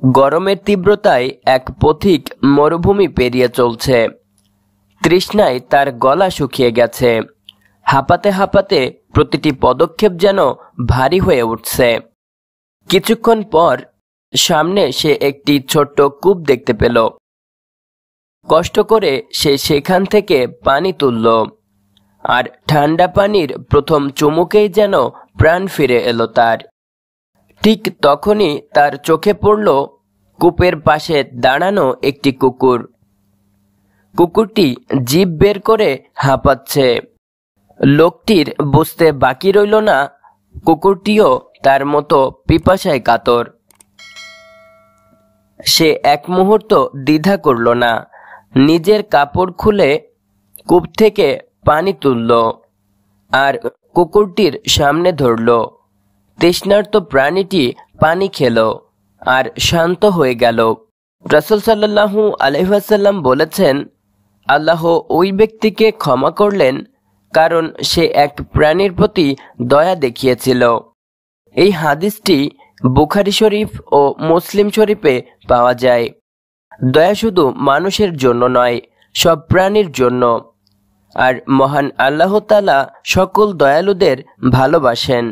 গরমের তীব্রতায় এক পথিক মরুভূমি পেরিয়ে চলছে। তৃষ্ণায় তার গলা শুকিয়ে গেছে। হাঁপাতে হাঁপাতে প্রতিটি পদক্ষেপ যেন ভারী হয়ে উঠছে। কিছুক্ষণ পর সামনে সে একটি ছোট্ট কূপ দেখতে পেল। কষ্ট করে সে সেখান থেকে পানি তুলল, আর ঠান্ডা পানির প্রথম চুমুকেই যেন প্রাণ ফিরে এলো তার। ঠিক তখনই তার চোখে পড়ল কূপের পাশে দাঁড়ানো একটি কুকুর। কুকুরটি জিভ বের করে হাঁপাচ্ছে। লোকটির বুঝতে বাকি রইল না কুকুরটিও তার মতো পিপাসায় কাতর। সে এক মুহূর্ত দ্বিধা করল না, নিজের কাপড় খুলে কূপ থেকে পানি তুলল আর কুকুরটির সামনে ধরল। তৃষ্ণার্ত প্রাণীটি পানি খেল আর শান্ত হয়ে গেল। রাসূল সাল্লাল্লাহু আলাইহি ওয়াসাল্লাম বলেছেন, আল্লাহ ওই ব্যক্তিকে ক্ষমা করলেন কারণ সে এক প্রাণীর প্রতি দয়া দেখিয়েছিল। এই হাদিসটি বুখারী শরীফ ও মুসলিম শরীফে পাওয়া যায়। দয়া শুধু মানুষের জন্য নয়, সব প্রাণীর জন্য। আর মহান আল্লাহ তাআলা সকল দয়ালুদের ভালোবাসেন।